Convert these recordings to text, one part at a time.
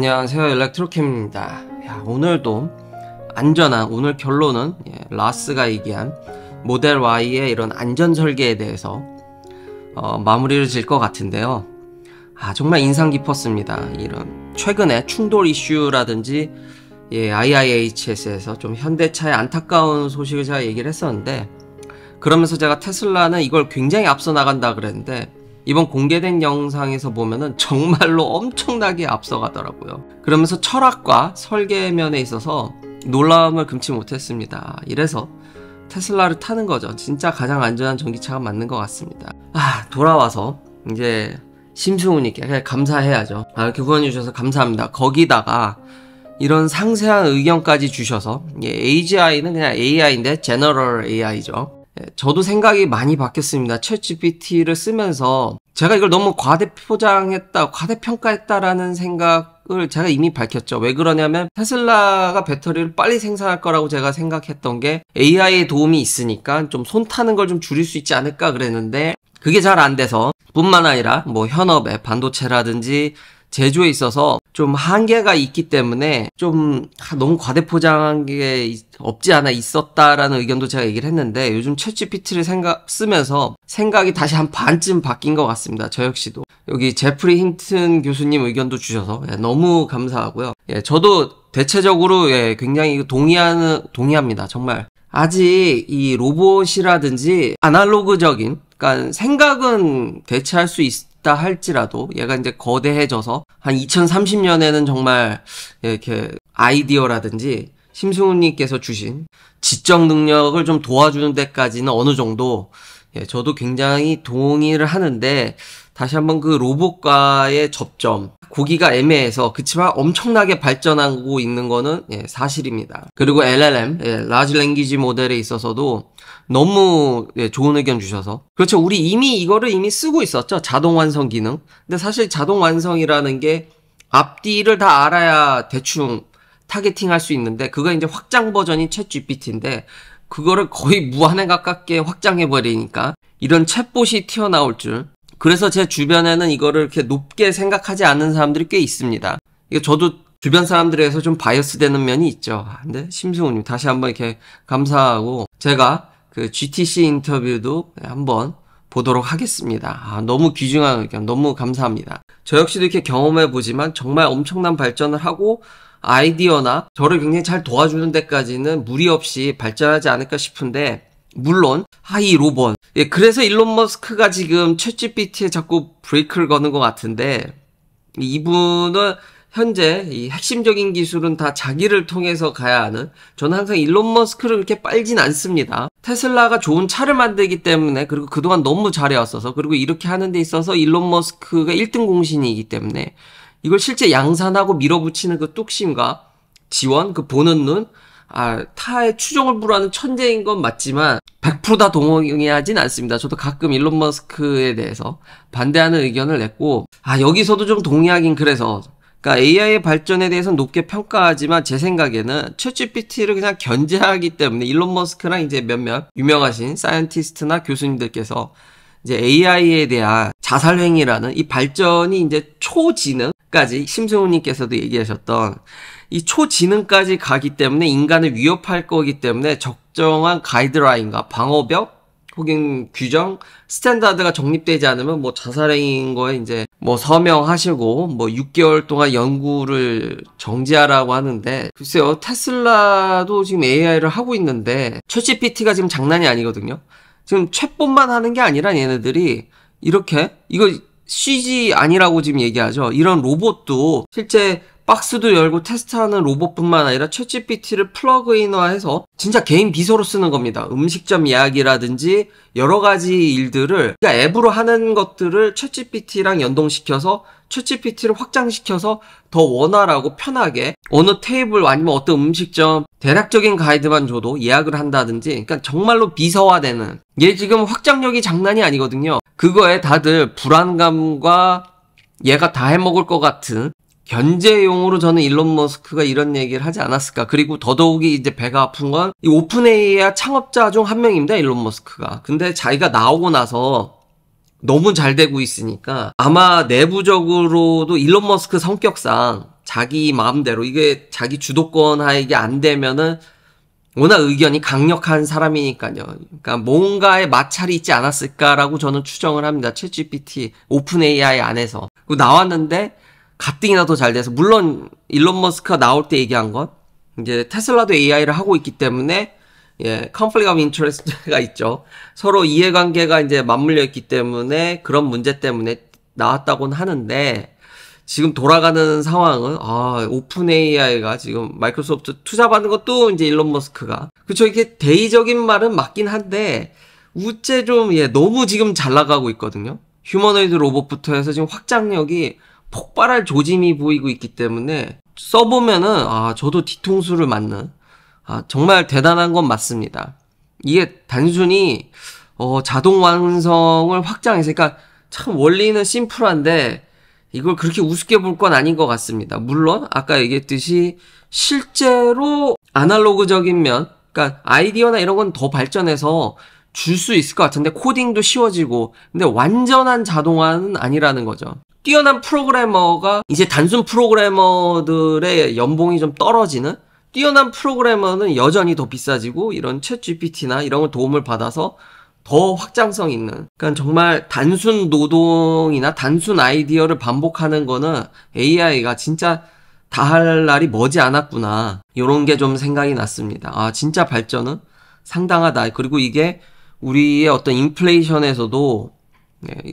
안녕하세요, 일렉트로캠입니다. 오늘도 안전한, 오늘 결론은 라스가 얘기한 모델 Y의 이런 안전 설계에 대해서 마무리를 질 것 같은데요. 정말 인상 깊었습니다. 이런 최근에 충돌 이슈라든지 IIHS에서 좀 현대차의 안타까운 소식을 제가 얘기를 했었는데, 그러면서 제가 테슬라는 이걸 굉장히 앞서 나간다 그랬는데, 이번 공개된 영상에서 보면은 정말로 엄청나게 앞서가더라고요. 그러면서 철학과 설계면에 있어서 놀라움을 금치 못했습니다. 이래서 테슬라를 타는 거죠. 진짜 가장 안전한 전기차가 맞는 것 같습니다. 돌아와서 이제 심승우님께 감사해야죠. 이렇게 후원해주셔서 감사합니다. 거기다가 이런 상세한 의견까지 주셔서, AGI는 그냥 AI인데 제너럴 AI죠. 저도 생각이 많이 바뀌었습니다. 챗GPT를 쓰면서 제가 이걸 너무 과대포장했다, 과대평가했다라는 생각을 제가 이미 밝혔죠. 왜 그러냐면 테슬라가 배터리를 빨리 생산할 거라고 제가 생각했던 게 AI의 도움이 있으니까 좀 손 타는 걸 좀 줄일 수 있지 않을까 그랬는데, 그게 잘 안 돼서 뿐만 아니라 현업에 반도체라든지 제조에 있어서 좀 한계가 있기 때문에 좀 너무 과대포장한 게 없지 않아 있었다라는 의견도 제가 얘기를 했는데, 요즘 챗GPT를 쓰면서 생각이 다시 한 반쯤 바뀐 것 같습니다. 저 역시도. 여기 제프리 힌튼 교수님 의견도 주셔서 너무 감사하고요. 저도 대체적으로 굉장히 동의합니다. 정말. 아직 이 로봇이라든지 아날로그적인, 그러니까 생각은 대체할 수 있다 할지라도 얘가 이제 거대해져서 한 2030년에는 정말 이렇게 아이디어라든지 심승우님께서 주신 지적 능력을 좀 도와주는 데까지는 어느 정도 저도 굉장히 동의를 하는데, 다시 한번 그 로봇과의 접점, 고기가 애매해서, 그치만 엄청나게 발전하고 있는 거는 사실입니다. 그리고 LLM, 라지 랭귀지 모델에 있어서도 너무 좋은 의견 주셔서, 그렇죠, 우리 이거를 이미 쓰고 있었죠, 자동 완성 기능. 근데 사실 자동 완성이라는 게 앞뒤를 다 알아야 대충 타겟팅 할 수 있는데, 그거 이제 확장 버전이 챗 GPT인데 그거를 거의 무한에 가깝게 확장해 버리니까 이런 챗봇이 튀어나올 줄. 그래서 제 주변에는 이거를 이렇게 높게 생각하지 않는 사람들이 꽤 있습니다. 이거 저도 주변 사람들에서 좀 바이어스 되는 면이 있죠. 근데 심승우님 다시 한번 이렇게 감사하고, 제가 그 GTC 인터뷰도 한번 보도록 하겠습니다. 너무 귀중한 의견 너무 감사합니다. 저 역시도 이렇게 경험해 보지만 정말 엄청난 발전을 하고 아이디어나 저를 굉장히 잘 도와주는 데까지는 무리 없이 발전하지 않을까 싶은데, 물론 이 로봇, 그래서 일론 머스크가 지금 챗GPT에 자꾸 브레이크를 거는 것 같은데, 이분은 현재 이 핵심적인 기술은 다 자기를 통해서 가야 하는, 저는 항상 일론 머스크를 그렇게 빨진 않습니다. 테슬라가 좋은 차를 만들기 때문에, 그리고 그동안 너무 잘해왔어서, 그리고 이렇게 하는 데 있어서 일론 머스크가 1등 공신이기 때문에 이걸 실제 양산하고 밀어붙이는 그 뚝심과 지원, 그 보는 눈, 타의 추종을 불허하는 천재인 건 맞지만 100% 다 동의하진 않습니다. 저도 가끔 일론 머스크에 대해서 반대하는 의견을 냈고, 여기서도 좀 동의하긴 그래서, 그러니까 AI의 발전에 대해서는 높게 평가하지만 제 생각에는 챗GPT를 그냥 견제하기 때문에 일론 머스크랑 이제 몇몇 유명하신 사이언티스트나 교수님들께서 이제 AI에 대한 자살행위라는 이 발전이 이제 초지능까지, 심승우님께서도 얘기하셨던 이 초지능까지 가기 때문에 인간을 위협할 거기 때문에 적정한 가이드라인과 방어벽 혹은 규정, 스탠다드가 정립되지 않으면 자살행위인 거에 이제 서명하시고 6개월 동안 연구를 정지하라고 하는데, 글쎄요, 테슬라도 지금 AI를 하고 있는데 챗GPT가 지금 장난이 아니거든요. 지금 챗봇만 하는 게 아니라 얘네들이 이렇게, 이거 CG 아니라고 지금 얘기하죠. 이런 로봇도 실제 박스도 열고 테스트하는 로봇뿐만 아니라 챗GPT를 플러그인화해서 진짜 개인 비서로 쓰는 겁니다. 음식점 예약이라든지 여러 가지 일들을, 그러니까 앱으로 하는 것들을 챗GPT랑 연동시켜서 챗GPT를 확장시켜서 더 원활하고 편하게 어느 테이블 아니면 어떤 음식점 대략적인 가이드만 줘도 예약을 한다든지, 그러니까 정말로 비서화되는, 얘 지금 확장력이 장난이 아니거든요. 그거에 다들 불안감과 얘가 다 해먹을 것 같은 견제용으로 저는 일론 머스크가 이런 얘기를 하지 않았을까. 그리고 더더욱이 이제 배가 아픈 건 이 오픈 AI 창업자 중 한 명입니다, 일론 머스크가. 근데 자기가 나오고 나서 너무 잘 되고 있으니까 아마 내부적으로도 일론 머스크 성격상 자기 마음대로 이게 자기 주도권 하에 이게 안 되면은 워낙 의견이 강력한 사람이니까요. 그러니까 뭔가의 마찰이 있지 않았을까라고 저는 추정을 합니다. 챗GPT 오픈 AI 안에서. 나왔는데 가뜩이나 더 잘 돼서, 물론 일론 머스크가 나올 때 얘기한 건 이제 테슬라도 AI를 하고 있기 때문에 conflict of interest가 있죠. 서로 이해관계가 이제 맞물려 있기 때문에 그런 문제 때문에 나왔다고는 하는데, 지금 돌아가는 상황은 오픈 AI가 지금 마이크로소프트 투자받는 것도 이제 일론 머스크가, 그쵸, 이게 대의적인 말은 맞긴 한데 우째 좀 너무 지금 잘 나가고 있거든요. 휴머노이드 로봇부터 해서 지금 확장력이 폭발할 조짐이 보이고 있기 때문에 써보면은 저도 뒤통수를 맞는 정말 대단한 건 맞습니다. 이게 단순히 자동 완성을 확장해서, 그러니까 참 원리는 심플한데 이걸 그렇게 우습게 볼 건 아닌 것 같습니다. 물론 아까 얘기했듯이 실제로 아날로그적인 면, 그러니까 아이디어나 이런 건 더 발전해서 줄 수 있을 것 같은데, 코딩도 쉬워지고, 근데 완전한 자동화는 아니라는 거죠. 뛰어난 프로그래머가 이제 단순 프로그래머들의 연봉이 좀 떨어지는, 뛰어난 프로그래머는 여전히 더 비싸지고, 이런 챗 GPT나 이런 걸 도움을 받아서 더 확장성 있는, 그러니까 정말 단순 노동이나 단순 아이디어를 반복하는 거는 AI가 진짜 다 할 날이 머지 않았구나, 요런 게 좀 생각이 났습니다. 진짜 발전은 상당하다. 그리고 이게 우리의 어떤 인플레이션에서도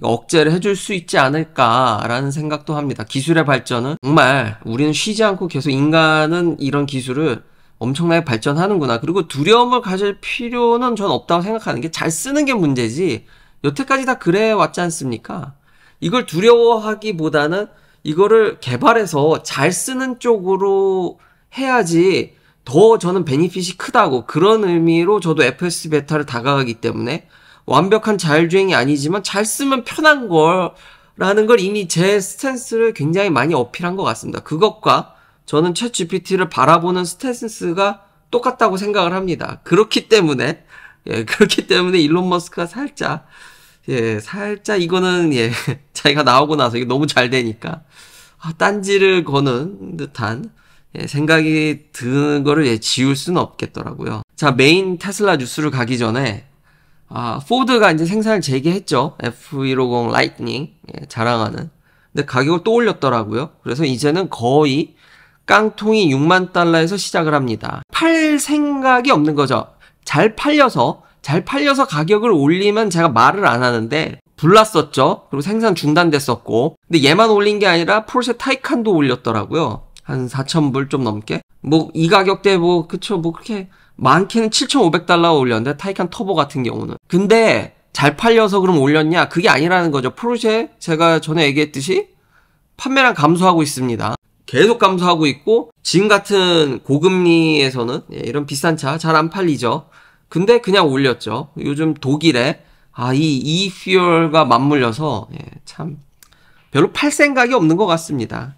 억제를 해줄 수 있지 않을까라는 생각도 합니다. 기술의 발전은 정말 우리는 쉬지 않고 계속, 인간은 이런 기술을 엄청나게 발전하는구나. 그리고 두려움을 가질 필요는 전 없다고 생각하는 게, 잘 쓰는 게 문제지 여태까지 다 그래 왔지 않습니까? 이걸 두려워하기보다는 이거를 개발해서 잘 쓰는 쪽으로 해야지 더 저는 베니핏이 크다고, 그런 의미로 저도 FS 베타를 다가가기 때문에, 완벽한 자율주행이 아니지만 잘 쓰면 편한 거라는 걸 이미 제 스탠스를 굉장히 많이 어필한 것 같습니다. 그것과 저는 챗 GPT를 바라보는 스탠스가 똑같다고 생각을 합니다. 그렇기 때문에 일론 머스크가 살짝 이거는 자기가 나오고 나서 이게 너무 잘 되니까 딴지를 거는 듯한 생각이 드는 거를 지울 수는 없겠더라고요. 자, 메인 테슬라 뉴스를 가기 전에 포드가 이제 생산을 재개했죠. F150 라이트닝 자랑하는. 근데 가격을 또 올렸더라고요. 그래서 이제는 거의 깡통이 $60,000에서 시작을 합니다. 팔 생각이 없는 거죠. 잘 팔려서 가격을 올리면 제가 말을 안 하는데, 불났었죠. 그리고 생산 중단됐었고, 근데 얘만 올린 게 아니라 포르쉐 타이칸도 올렸더라고요. 한 4,000불 좀 넘게. 이 가격대 그쵸, 그렇게 많게는 $7,500 올렸는데, 타이칸 터보 같은 경우는. 근데 잘 팔려서 그럼 올렸냐? 그게 아니라는 거죠. 포르쉐, 제가 전에 얘기했듯이 판매량 감소하고 있습니다. 계속 감소하고 있고, 지금 같은 고금리에서는 이런 비싼 차 잘 안 팔리죠. 근데 그냥 올렸죠. 요즘 독일에 이 e-fuel과 맞물려서 참 별로 팔 생각이 없는 것 같습니다.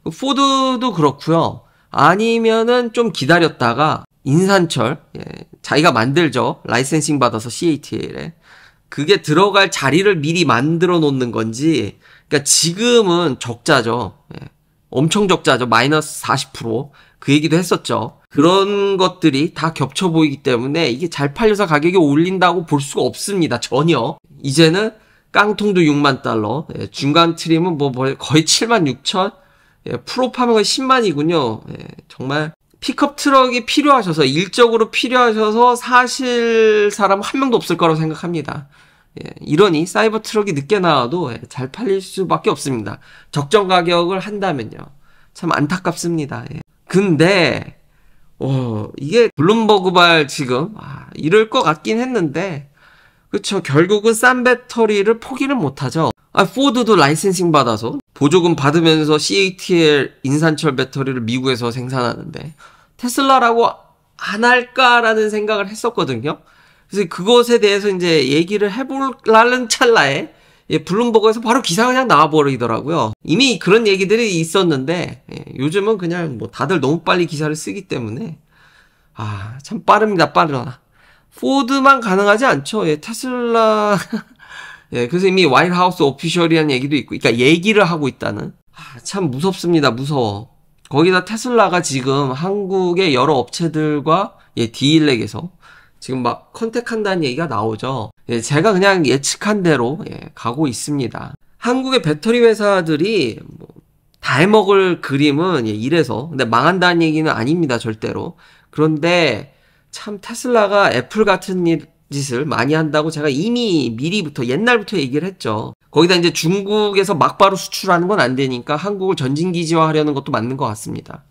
포드도 그렇고요. 아니면은 좀 기다렸다가 인산철, 자기가 만들죠. 라이센싱 받아서 CATL에. 그게 들어갈 자리를 미리 만들어 놓는 건지, 그러니까 지금은 적자죠. 엄청 적자죠. 마이너스 40%. 그 얘기도 했었죠. 그런 것들이 다 겹쳐 보이기 때문에 이게 잘 팔려서 가격이 올린다고 볼 수가 없습니다. 전혀. 이제는 깡통도 $60,000. 중간 트림은 거의 76,000. 프로파면 거의 10만이군요. 정말 픽업 트럭이 필요하셔서, 일적으로 필요하셔서 사실 사람 한 명도 없을 거라고 생각합니다. 이러니 사이버 트럭이 늦게 나와도 잘 팔릴 수밖에 없습니다. 적정 가격을 한다면요. 참 안타깝습니다. 근데 이게 블룸버그발 지금 이럴 것 같긴 했는데, 그쵸, 결국은 싼 배터리를 포기를 못하죠. 포드도 라이센싱 받아서 보조금 받으면서 CATL 인산철 배터리를 미국에서 생산하는데, 테슬라라고 안 할까라는 생각을 했었거든요. 그래서 그것에 대해서 이제 얘기를 해보려는 찰나에 블룸버그에서 바로 기사가 그냥 나와버리더라고요. 이미 그런 얘기들이 있었는데, 요즘은 그냥 다들 너무 빨리 기사를 쓰기 때문에 참 빠릅니다. 빠르나. 포드만 가능하지 않죠. 테슬라 그래서 이미 화이트하우스 오피셜이라는 얘기도 있고, 그러니까 얘기를 하고 있다는. 참 무섭습니다. 무서워. 거기다 테슬라가 지금 한국의 여러 업체들과 디일렉에서 지금 막 컨택한다는 얘기가 나오죠. 제가 그냥 예측한 대로 가고 있습니다. 한국의 배터리 회사들이 다 해먹을 그림은 이래서, 근데 망한다는 얘기는 아닙니다, 절대로. 그런데 참 테슬라가 애플 같은 짓을 많이 한다고 제가 이미 미리부터 옛날부터 얘기를 했죠. 거기다 이제 중국에서 막바로 수출하는 건 안 되니까 한국을 전진기지화 하려는 것도 맞는 것 같습니다.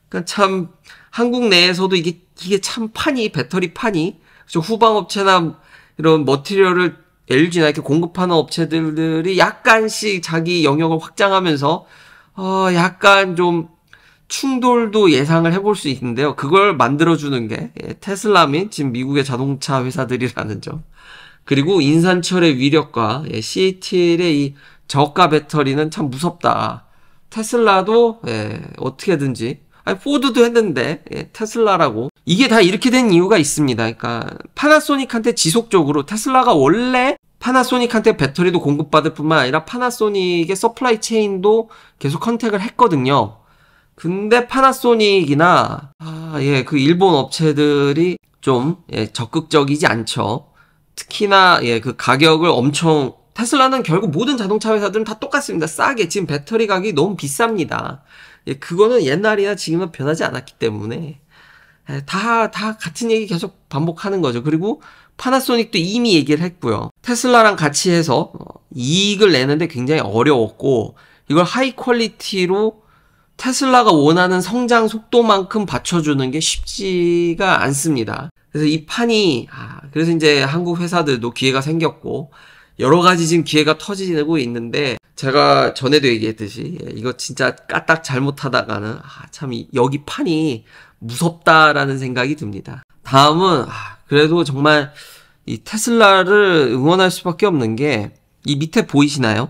그러니까 참 한국 내에서도 이게 참 배터리 판이 후방업체나 이런 머티리얼을 LG나 이렇게 공급하는 업체들이 약간씩 자기 영역을 확장하면서 약간 좀 충돌도 예상을 해볼 수 있는데요. 그걸 만들어주는 게 테슬라 및 지금 미국의 자동차 회사들이라는 점. 그리고 인산철의 위력과 CATL의 이 저가 배터리는 참 무섭다. 테슬라도 어떻게든지, 포드도 했는데 테슬라라고. 이게 다 이렇게 된 이유가 있습니다. 그러니까 파나소닉한테 지속적으로, 테슬라가 원래 파나소닉한테 배터리도 공급받을 뿐만 아니라 파나소닉의 서플라이 체인도 계속 컨택을 했거든요. 근데 파나소닉이나 그 일본 업체들이 좀 적극적이지 않죠. 특히나 그 가격을 엄청, 테슬라는 결국 모든 자동차 회사들은 다 똑같습니다. 싸게. 지금 배터리 가격이 너무 비쌉니다. 그거는 옛날이나 지금은 변하지 않았기 때문에 다 같은 얘기 계속 반복하는 거죠. 그리고 파나소닉도 이미 얘기를 했고요. 테슬라랑 같이 해서 이익을 내는데 굉장히 어려웠고, 이걸 하이 퀄리티로 테슬라가 원하는 성장 속도만큼 받쳐주는 게 쉽지가 않습니다. 그래서 이 판이, 그래서 이제 한국 회사들도 기회가 생겼고, 여러 가지 지금 기회가 터지고 있는데, 제가 전에도 얘기했듯이, 이거 진짜 까딱 잘못하다가는, 참, 여기 판이 무섭다라는 생각이 듭니다. 다음은, 그래도 정말 이 테슬라를 응원할 수밖에 없는 게, 이 밑에 보이시나요?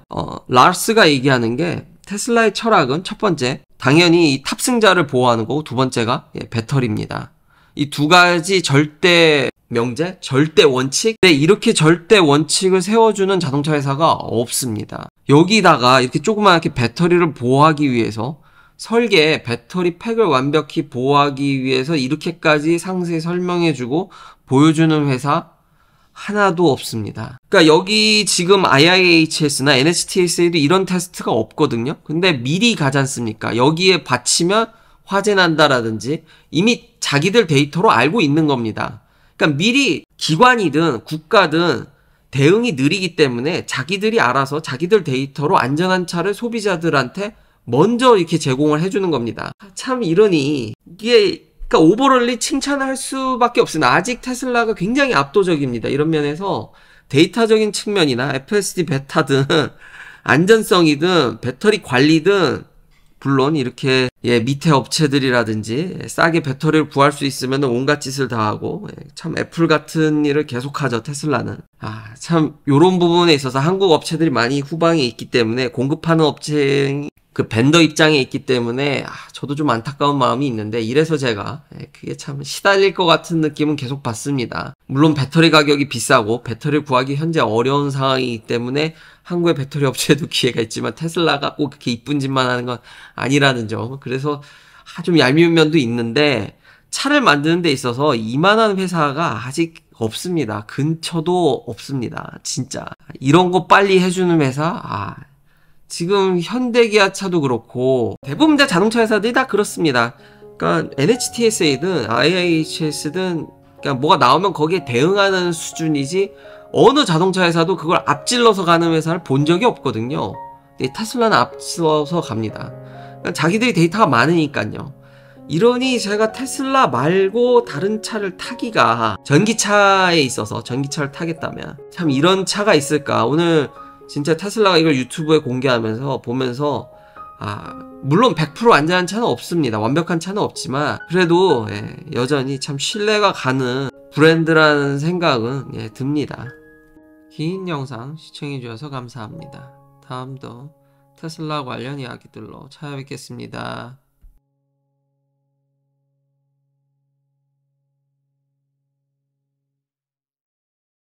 라스가 얘기하는 게, 테슬라의 철학은 첫 번째, 당연히 이 탑승자를 보호하는 거고, 두 번째가 배터리입니다. 이 두 가지 절대 명제, 절대 원칙. 근데 이렇게 절대 원칙을 세워주는 자동차 회사가 없습니다. 여기다가 이렇게 조그맣게 배터리를 보호하기 위해서, 설계, 배터리 팩을 완벽히 보호하기 위해서 이렇게까지 상세히 설명해주고 보여주는 회사 하나도 없습니다. 그러니까 여기 지금 IIHS나 NHTSA도 이런 테스트가 없거든요. 근데 미리 가지 않습니까? 여기에 받치면 화재 난다라든지 이미 자기들 데이터로 알고 있는 겁니다. 그러니까 미리 기관이든 국가든 대응이 느리기 때문에 자기들이 알아서 자기들 데이터로 안전한 차를 소비자들한테 먼저 이렇게 제공을 해주는 겁니다. 참 이러니 이게, 그러니까 오버롤리 칭찬을 할 수밖에 없습니다. 아직 테슬라가 굉장히 압도적입니다. 이런 면에서 데이터적인 측면이나 FSD 베타든 안전성이든 배터리 관리든, 물론 이렇게 밑에 업체들이라든지 싸게 배터리를 구할 수 있으면 온갖 짓을 다 하고, 참 애플 같은 일을 계속하죠, 테슬라는. 참 요런 부분에 있어서 한국 업체들이 많이 후방에 있기 때문에, 공급하는 업체 그 벤더 입장에 있기 때문에 저도 좀 안타까운 마음이 있는데, 이래서 제가 그게 참 시달릴 것 같은 느낌은 계속 받습니다. 물론 배터리 가격이 비싸고 배터리를 구하기 현재 어려운 상황이기 때문에 한국의 배터리 업체에도 기회가 있지만 테슬라가 꼭 그렇게 이쁜 짓만 하는 건 아니라는 점. 그래서 좀 얄미운 면도 있는데, 차를 만드는 데 있어서 이만한 회사가 아직 없습니다. 근처도 없습니다. 진짜 이런 거 빨리 해주는 회사, 지금 현대기아차도 그렇고 대부분 다 자동차 회사들이 다 그렇습니다. 그러니까 NHTSA든 IIHS든 그러니까 뭐가 나오면 거기에 대응하는 수준이지, 어느 자동차 회사도 그걸 앞질러서 가는 회사를 본 적이 없거든요. 근데 테슬라는 앞서서 갑니다. 그러니까 자기들이 데이터가 많으니까요. 이러니 제가 테슬라 말고 다른 차를 타기가, 전기차에 있어서 전기차를 타겠다면 참 이런 차가 있을까. 오늘 진짜 테슬라가 이걸 유튜브에 공개하면서 보면서, 물론 100% 안전한 차는 없습니다. 완벽한 차는 없지만 그래도 여전히 참 신뢰가 가는 브랜드라는 생각은 듭니다. 긴 영상 시청해주셔서 감사합니다. 다음도 테슬라 관련 이야기들로 찾아뵙겠습니다.